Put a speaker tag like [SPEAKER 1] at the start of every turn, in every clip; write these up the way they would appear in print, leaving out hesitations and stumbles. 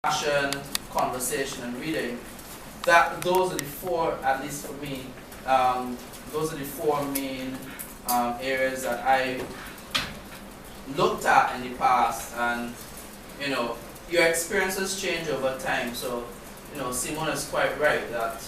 [SPEAKER 1] passion, conversation, and reading. Those are the four, at least for me, those are the four main areas that I looked at in the past. And you know, your experiences change over time. So you know, Simon is quite right that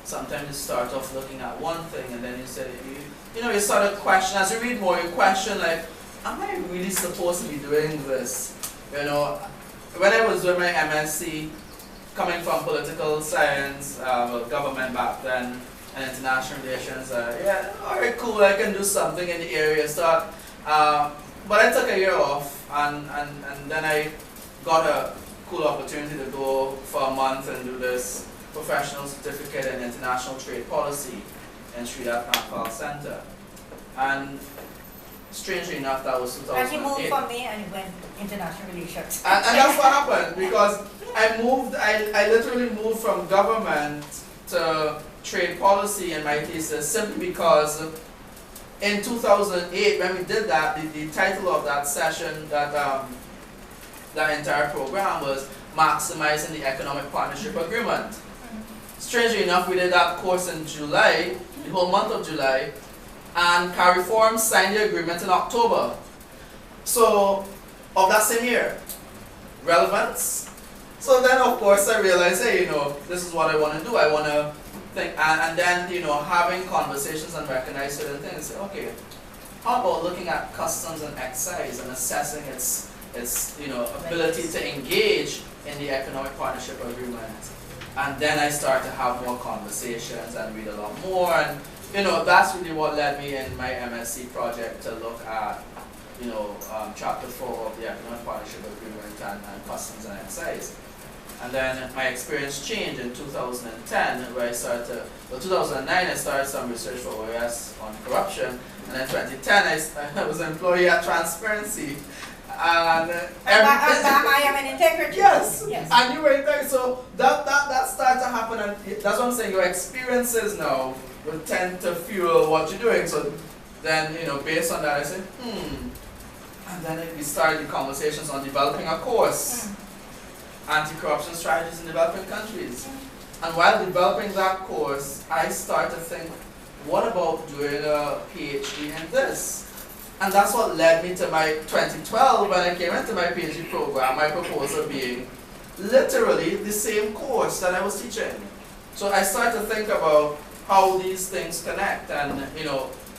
[SPEAKER 1] sometimes you start off looking at one thing and then you say, you start to question, as you read more, you question like, am I really supposed to be doing this? You know, when I was doing my MSc, coming from political science, government back then, and international relations, yeah, alright, cool, I can do something in the area. So, but I took a year off, and then I got a cool opportunity to go for a month and do this professional certificate in international trade policy in Srinath Nagpal Center. And strangely enough, that was 2008.
[SPEAKER 2] And you moved from me and you went international relations.
[SPEAKER 1] And that's what happened, because I literally moved from government to trade policy in my thesis simply because in 2008, when we did that, the title of that session, that entire program was Maximizing the Economic Partnership Agreement. Strangely enough, we did that course in July, the whole month of July, and CARIFORM signed the agreement in October. So, of that same year. Relevance. So then, of course, I realized, hey, this is what I want to do. I want to think, and then, having conversations and recognize certain things. Say, okay, how about looking at customs and excise and assessing its ability to engage in the economic partnership agreement? And then I start to have more conversations and read a lot more, and that's really what led me in my MSc project to look at Chapter 4 of the Economic Partnership Agreement and Customs and Excise. And then my experience changed in 2010, where I started to, 2009 I started some research for OAS on corruption, and in 2010 I was an employee at Transparency. And
[SPEAKER 2] I am an integrity.
[SPEAKER 1] Yes. And you were integrity. So that started to happen, and that's what I'm saying. Your experiences now will tend to fuel what you're doing. So then, based on that, I said, and then we started the conversations on developing a course, anti-corruption strategies in developing countries. And while developing that course, I started to think, what about doing a PhD in this? And that's what led me to my 2012, when I came into my PhD program, my proposal being literally the same course that I was teaching. So I started to think about how these things connect, and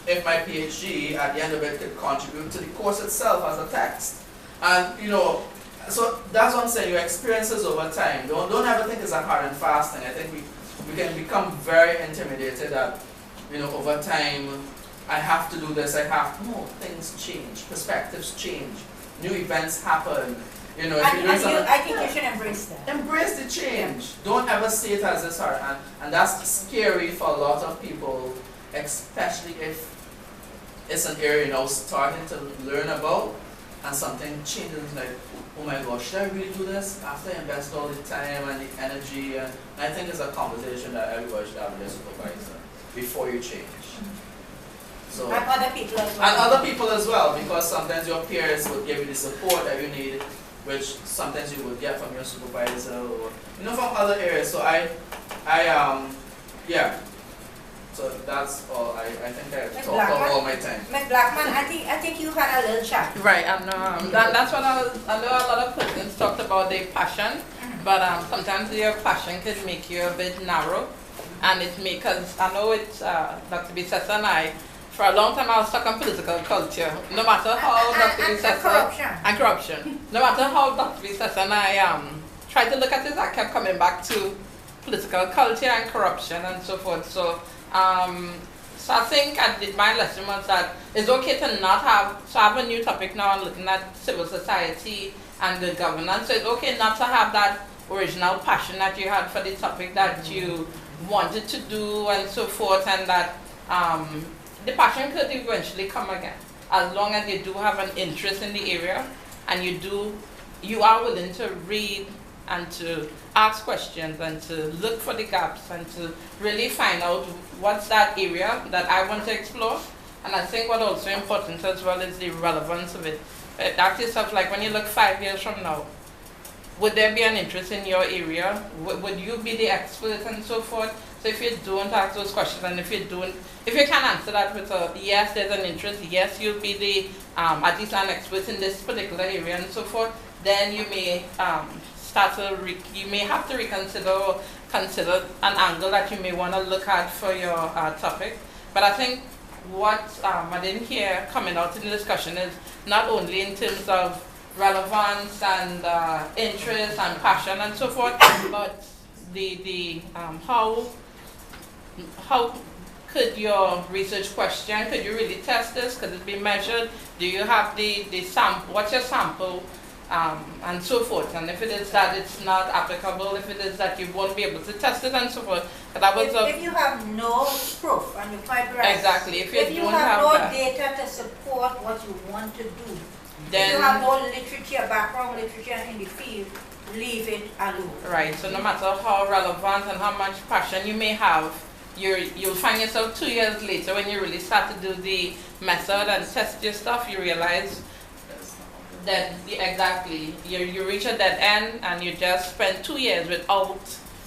[SPEAKER 1] if my PhD at the end of it could contribute to the course itself as a text. And so that's what I'm saying, your experiences over time. Don't ever think it's a hard and fast thing. I think we can become very intimidated that over time, I have to do this, no, things change, perspectives change, new events happen.
[SPEAKER 2] I think you should embrace that.
[SPEAKER 1] Embrace the change. Yeah. Don't ever see it as this hard. And that's scary for a lot of people, especially if it's an area starting to learn about, and something changes, like, oh my gosh, should I really do this after I invest all the time and the energy? And I think it's a conversation that everybody should have with their supervisor before you change. So,
[SPEAKER 2] and other people as well.
[SPEAKER 1] And other people as well, because sometimes your peers will give you the support that you need, which sometimes you would get from your supervisor or from other areas. So yeah. So that's all. I think I talked up all my time.
[SPEAKER 2] Ms. Blackman, I think you had a little chat.
[SPEAKER 3] Right, and that's what I know a lot of persons talked about their passion, but sometimes your passion can make you a bit narrow, and because I know it's Dr. Bissessar and I. For a long time, I was stuck on political culture. No matter how Dr. Bissessar and corruption. No matter how Dr. Bissessar and I tried to look at it, I kept coming back to political culture and corruption and so forth. So, so I think my lesson was that it's okay to not have. So I have a new topic now. I'm looking at civil society and the governance. So it's okay not to have that original passion that you had for the topic that you wanted to do and so forth, and that. The passion could eventually come again, as long as you do have an interest in the area, and you are willing to read and to ask questions and to look for the gaps and to really find out what's that area that I want to explore. And I think what's also important as well is the relevance of it. Ask yourself, like, when you look 5 years from now, would there be an interest in your area? Would you be the expert and so forth? So if you don't ask those questions, and if you can answer that with a yes, there's an interest, yes, you'll be the at least an expert in this particular area and so forth, then you may you may have to consider an angle that you may want to look at for your topic. But I think what I didn't hear coming out in the discussion is not only in terms of relevance and interest and passion and so forth, but the how could your research question, could you really test this? Could it be measured? Do you have the sample? What's your sample? And so forth. And if it is that it's not applicable, if it is that you won't be able to test it and so forth. But that was
[SPEAKER 2] if you have no proof and you find right.
[SPEAKER 3] Exactly. If you
[SPEAKER 2] don't have no data to support what you want to do, then if you have no literature, background literature in the field, leave it alone.
[SPEAKER 3] Right. So no matter how relevant and how much passion you may have, you'll find yourself 2 years later when you really start to do the method and test your stuff, you realize that you reach a dead end and you just spend 2 years without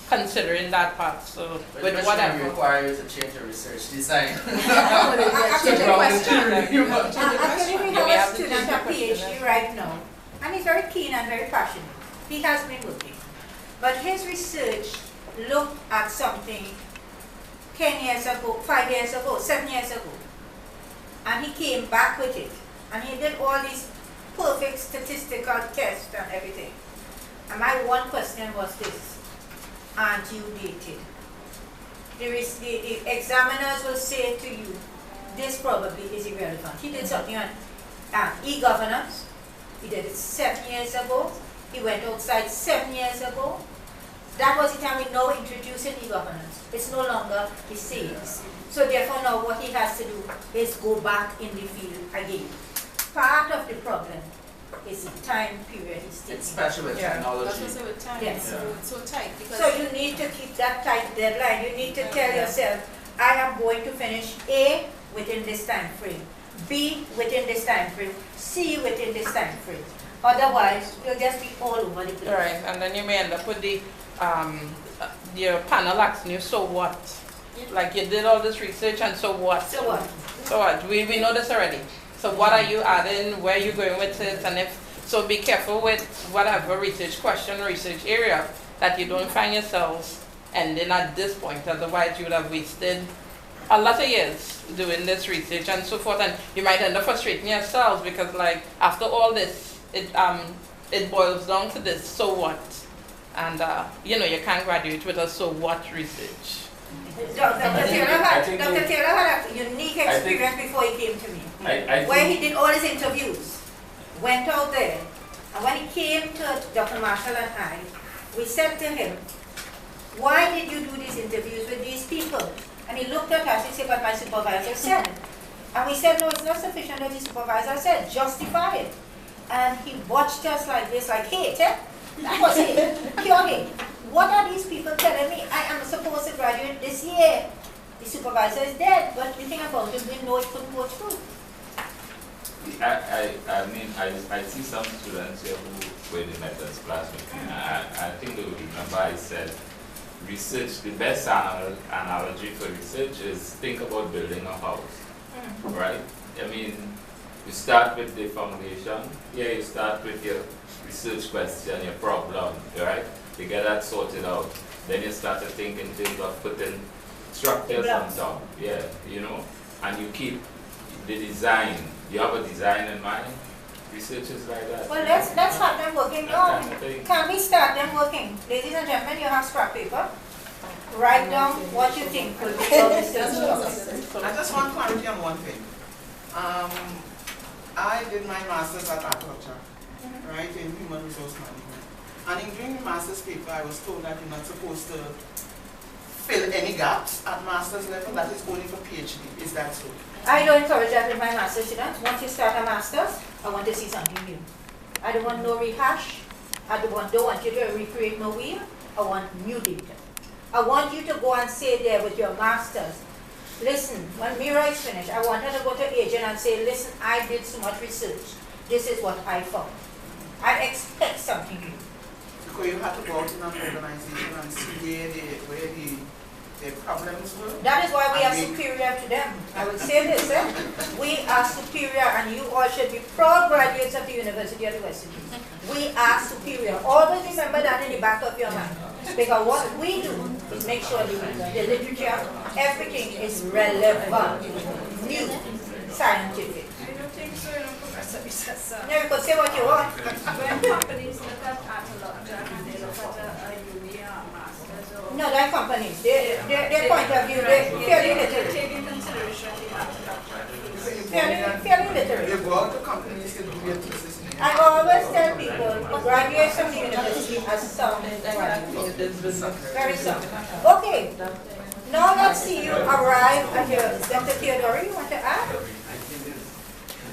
[SPEAKER 3] considering that part. So with whatever
[SPEAKER 1] requires a change of research design.
[SPEAKER 2] Actually, we have a student, a PhD right now, and he's very keen and very passionate. He has been working, but his research looked at something 10 years ago, 5 years ago, 7 years ago, and he came back with it, and he did all these perfect statistical tests and everything. And my one question was this: aren't you dated? The examiners will say to you, this probably is irrelevant. He did something on e-governance. He did it 7 years ago. He went outside 7 years ago. That was the time we now introducing e-governance. It's no longer the same. So therefore now what he has to do is go back in the field again. Part of the problem is the time period he's taking.
[SPEAKER 1] Especially with technology.
[SPEAKER 4] That's also with time.
[SPEAKER 2] Yes.
[SPEAKER 4] So tight. Because
[SPEAKER 2] so you need to keep that tight deadline. You need to tell yourself, I am going to finish A within this time frame, B within this time frame, C within this time frame. Otherwise, you'll just be all over the place.
[SPEAKER 3] Right, and then you may end up with your panel asking you, so what? Like you did all this research and so what?
[SPEAKER 2] So what?
[SPEAKER 3] So what? We know this already. So what are you adding? Where are you going with it? And so be careful with whatever research question or research area that you don't find yourselves ending at this point. Otherwise, you would have wasted a lot of years doing this research and so forth. And you might end up frustrating yourselves because, like, after all this, it boils down to this: so what? And you can't graduate with a so what research.
[SPEAKER 2] Dr. Taylor had a unique experience before he came to me. Where he did all his interviews, went out there, and when he came to Dr. Marshall and I, we said to him, why did you do these interviews with these people? And he looked at us and said, but my supervisor said. And we said, no, it's not sufficient that the supervisor said, justify it. And he watched us like this, like hate, eh? That was it, pure hate. What are these people telling me? I am supposed to graduate this year. The supervisor is dead, but the thing about it, we know it couldn't go through.
[SPEAKER 5] I see some students here who were in the methods class with me. I think they would remember I said research, the best analogy for research is think about building a house, right? I mean, you start with the foundation. Here you start with your research question, your problem, right? You get that sorted out. Then you start to think in terms of putting structures on top. Yeah, and you keep the design. You have a design in mind. Research is like that.
[SPEAKER 2] Well, let's have them working now. Can we start them working? Ladies and gentlemen, you have scrap paper. Write down what you think will be your research.
[SPEAKER 6] I just want clarity on one thing. I did my master's at agriculture, right, in human resource management. And in doing the master's paper, I was told that you're not supposed to fill any gaps at master's level. That is only for PhD. Is that so?
[SPEAKER 2] I don't encourage that with my master's students. Once you start a master's, I want to see something new. I don't want no rehash. I don't want you to recreate no wheel. I want new data. I want you to go and say there with your master's, listen, when Mira is finished, I want her to go to agent and say, listen, I did so much research. This is what I found. I expect something new.
[SPEAKER 6] because you had to go out in an organization and see where the problems were.
[SPEAKER 2] That is why we
[SPEAKER 6] And
[SPEAKER 2] are superior to them. I would say this, we are superior, and you all should be proud graduates of the University of the West Indies. We are superior. Always remember that in the back of your mind. Because what we do is make sure the literature, everything is relevant, new, scientific.
[SPEAKER 4] I don't think so, Professor Bissessar.
[SPEAKER 2] No, you can say what you want.
[SPEAKER 4] When companies look at Atalanta and they look at a uni or a master's or...
[SPEAKER 2] No, they're companies. Their point of view, they're fairly literate.
[SPEAKER 4] Take in consideration the Atalanta.
[SPEAKER 2] Fairly literate.
[SPEAKER 6] You go out to companies to do your thesis.
[SPEAKER 2] I always tell people, graduates from the university are sound graduates. Very sound. Okay. Now let's see you arrive at your Dr. Theodore, you want to add?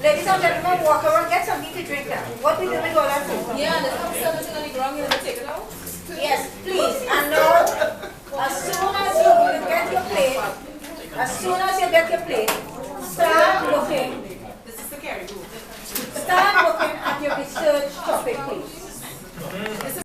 [SPEAKER 2] Ladies and gentlemen, walk around, get something to drink now. What we do with all that food?
[SPEAKER 7] Yeah, there's some something on the ground, you want to take it out?
[SPEAKER 2] Yes, please. And now, as soon as you get your plate, start looking.
[SPEAKER 7] This is the carry group.
[SPEAKER 2] Start looking at your research topic, please.